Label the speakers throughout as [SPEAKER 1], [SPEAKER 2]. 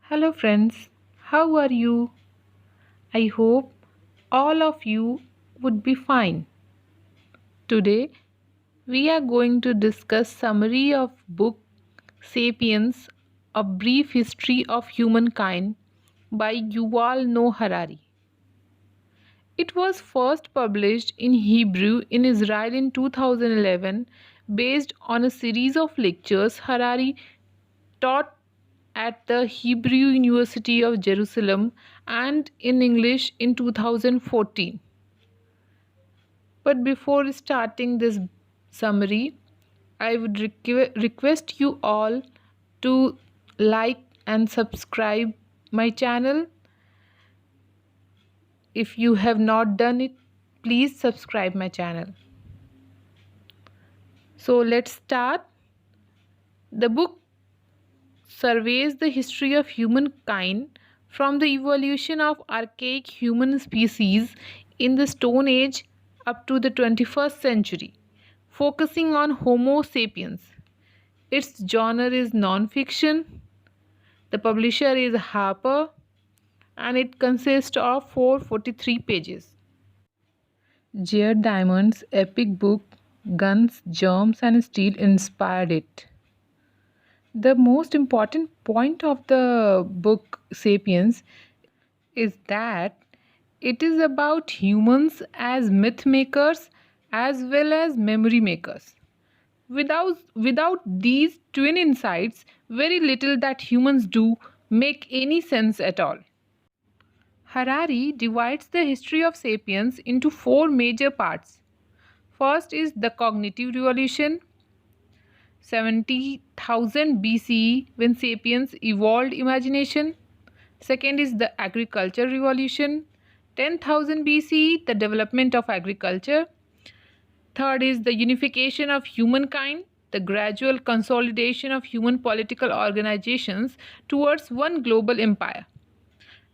[SPEAKER 1] Hello, friends. How are you? I hope all of you would be fine. Today, we are going to discuss summary of book Sapiens: A Brief History of Humankind by Yuval Noah Harari. It was first published in Hebrew in Israel in 2011 based on a series of lectures Harari taught at the Hebrew University of Jerusalem and in English in 2014. But before starting this summary, I would request you all to like and subscribe my channel. If you have not done it, please subscribe my channel. So let's start. The book surveys the history of humankind from the evolution of archaic human species in the Stone Age up to the 21st century, focusing on Homo sapiens. Its genre is non-fiction. The publisher is Harper, and it consists of 443 pages. Jared Diamond's epic book Guns, Germs and Steel inspired it. The most important point of the book Sapiens is that it is about humans as myth makers as well as memory makers. Without these twin insights, very little that humans do make any sense at all. Harari divides the history of sapiens into four major parts. First is the cognitive revolution, 70,000 BCE when sapiens evolved imagination. Second is the agriculture revolution, 10,000 BCE, the development of agriculture. Third is the unification of humankind, the gradual consolidation of human political organizations towards one global empire.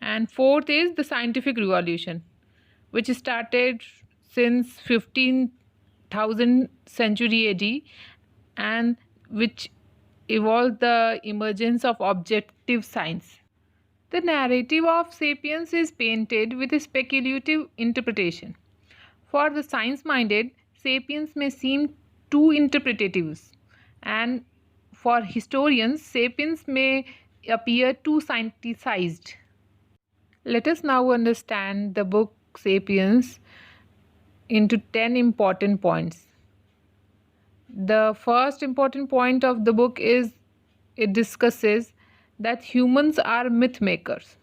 [SPEAKER 1] And fourth is the scientific revolution, which started since 15,000 century AD and which evolved the emergence of objective science. The narrative of Sapiens is painted with a speculative interpretation. For the science-minded, Sapiens may seem too interpretative, and for historians, Sapiens may appear too scienticized. Let us now understand the book Sapiens into 10 important points. The first important point of the book is it discusses that humans are myth makers.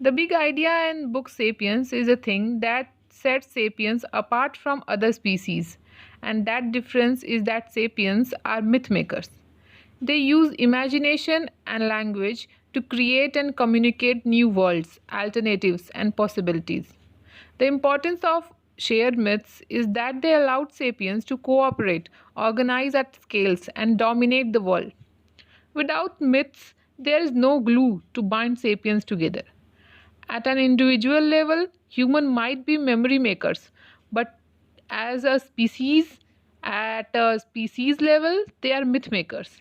[SPEAKER 1] The big idea in book Sapiens is a thing that sets sapiens apart from other species, and that difference is that sapiens are myth makers. They use imagination and language to create and communicate new worlds, alternatives, and possibilities. The importance of shared myths is that they allowed sapiens to cooperate, organize at scales, and dominate the world. Without myths, there is no glue to bind sapiens together. At an individual level, humans might be memory makers, but as a species, at a species level, they are myth makers.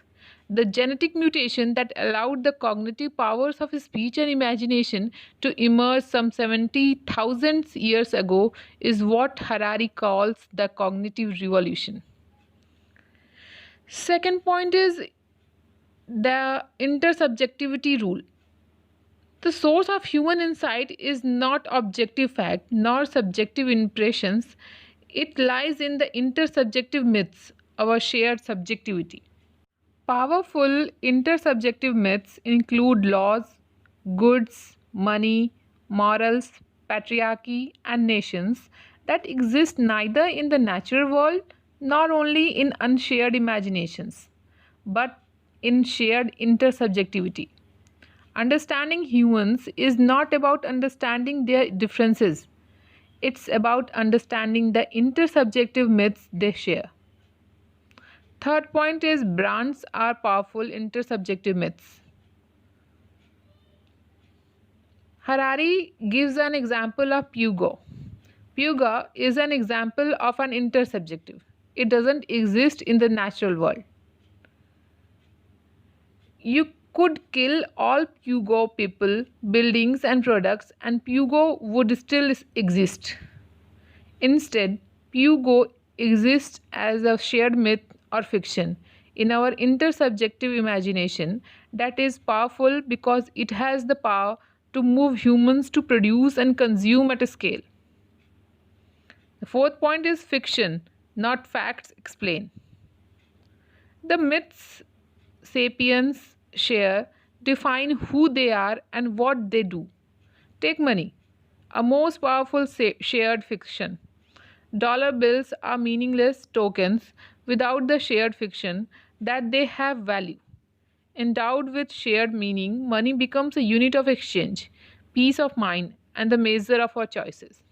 [SPEAKER 1] The genetic mutation that allowed the cognitive powers of speech and imagination to emerge some 70,000 years ago is what Harari calls the cognitive revolution. Second point is the intersubjectivity rule. The source of human insight is not objective fact nor subjective impressions. It lies in the intersubjective myths, our shared subjectivity. Powerful intersubjective myths include laws, goods, money, morals, patriarchy, and nations that exist neither in the natural world nor only in unshared imaginations, but in shared intersubjectivity. Understanding humans is not about understanding their differences. It's about understanding the intersubjective myths they share. Third point is brands are powerful intersubjective myths. Harari gives an example of Pugo. Puga is an example of an intersubjective. It doesn't exist in the natural world. You could kill all Pugo people, buildings, and products, and Pugo would still exist. Instead, Pugo exists as a shared myth or fiction in our intersubjective imagination that is powerful because it has the power to move humans to produce and consume at a scale. The fourth point is fiction, not facts explain. The myths sapiens share define who they are and what they do. Take money, a most powerful shared fiction. Dollar bills are meaningless tokens without the shared fiction that they have value. Endowed with shared meaning, money becomes a unit of exchange, peace of mind, and the measure of our choices.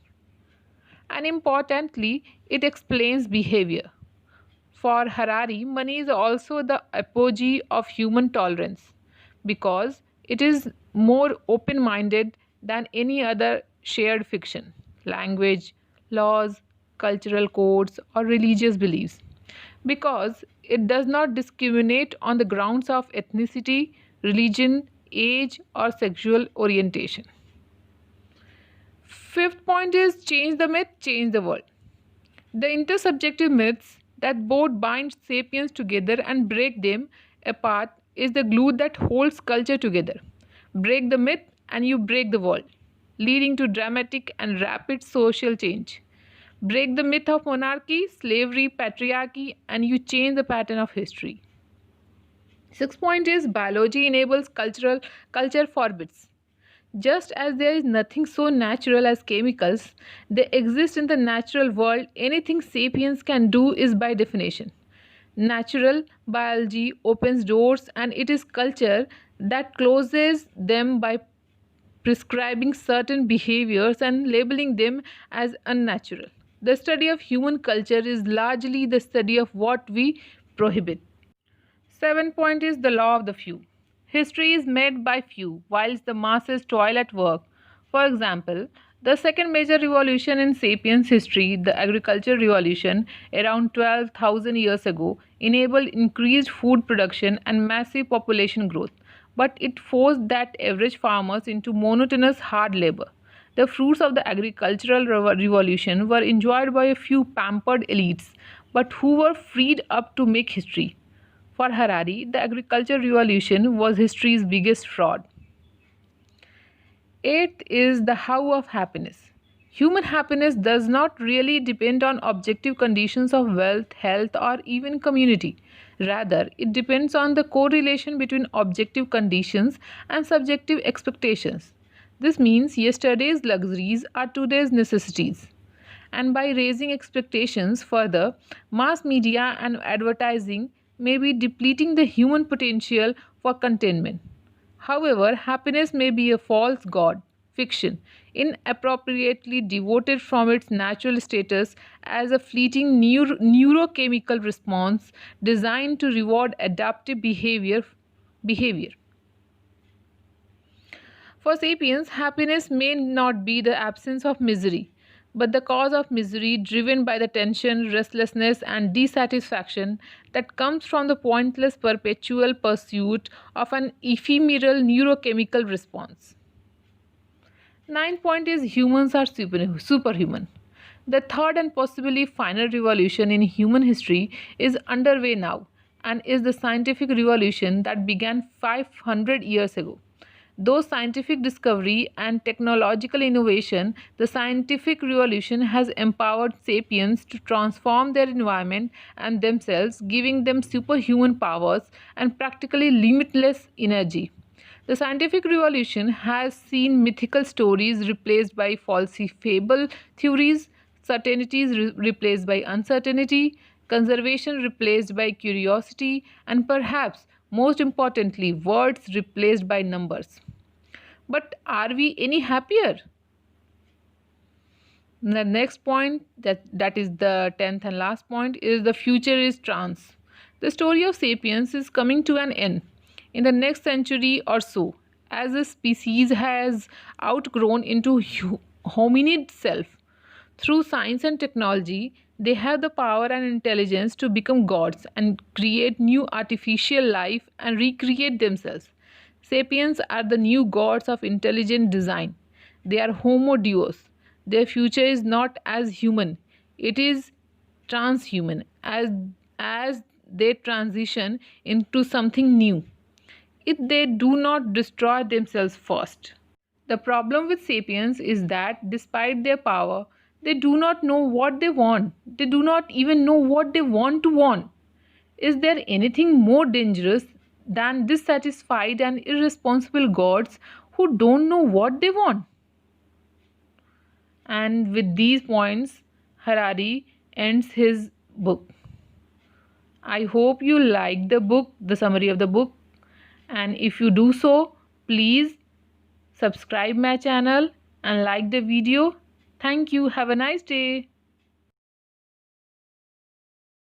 [SPEAKER 1] And importantly, it explains behavior. For Harari, money is also the apogee of human tolerance because it is more open minded than any other shared fiction, language, laws, cultural codes, or religious beliefs. Because it does not discriminate on the grounds of ethnicity, religion, age, or sexual orientation. Fifth point is change the myth, change the world. The intersubjective myths that both bind sapiens together and break them apart is the glue that holds culture together. Break the myth and you break the world, leading to dramatic and rapid social change. Break the myth of monarchy, slavery, patriarchy, and you change the pattern of history. Sixth point is biology enables culture forbids. Just as there is nothing so natural as chemicals, they exist in the natural world. Anything sapiens can do is by definition. Natural biology opens doors, and it is culture that closes them by prescribing certain behaviors and labeling them as unnatural. The study of human culture is largely the study of what we prohibit. Seventh point is the law of the few. History is made by few, whilst the masses toil at work. For example, the second major revolution in sapiens history, the agricultural revolution, around 12,000 years ago, enabled increased food production and massive population growth, but it forced that average farmers into monotonous hard labor. The fruits of the agricultural revolution were enjoyed by a few pampered elites, but who were freed up to make history. For Harari, the agricultural revolution was history's biggest fraud. Eighth is the how of happiness. Human happiness does not really depend on objective conditions of wealth, health, or even community. Rather, it depends on the correlation between objective conditions and subjective expectations. This means yesterday's luxuries are today's necessities. And by raising expectations further, mass media and advertising may be depleting the human potential for contentment. However, happiness may be a false god, fiction, inappropriately devoted from its natural status as a fleeting neurochemical response designed to reward adaptive behavior. For sapiens, happiness may not be the absence of misery, but the cause of misery driven by the tension, restlessness, and dissatisfaction that comes from the pointless perpetual pursuit of an ephemeral neurochemical response. Ninth point is humans are superhuman. The third and possibly final revolution in human history is underway now and is the scientific revolution that began 500 years ago. Though scientific discovery and technological innovation, the scientific revolution has empowered sapiens to transform their environment and themselves, giving them superhuman powers and practically limitless energy. The scientific revolution has seen mythical stories replaced by falsifiable theories, certainties replaced by uncertainty, conservation replaced by curiosity, and perhaps most importantly, words replaced by numbers. But are we any happier? The next point, that is the 10th and last point, is the future is trans. The story of sapiens is coming to an end in the next century or so, as a species has outgrown into hominid self. Through science and technology, they have the power and intelligence to become gods and create new artificial life and recreate themselves. Sapiens are the new gods of intelligent design. They are homo deus. Their future is not as human, it is transhuman as they transition into something new, if they do not destroy themselves first. The problem with sapiens is that despite their power, they do not know what they want. They do not even know what they want to want. Is there anything more dangerous than dissatisfied and irresponsible gods who don't know what they want? And with these points, Harari ends his book. I hope you liked the book, the summary of the book, and if you do so, please subscribe my channel and like the video. Thank you. Have a nice day.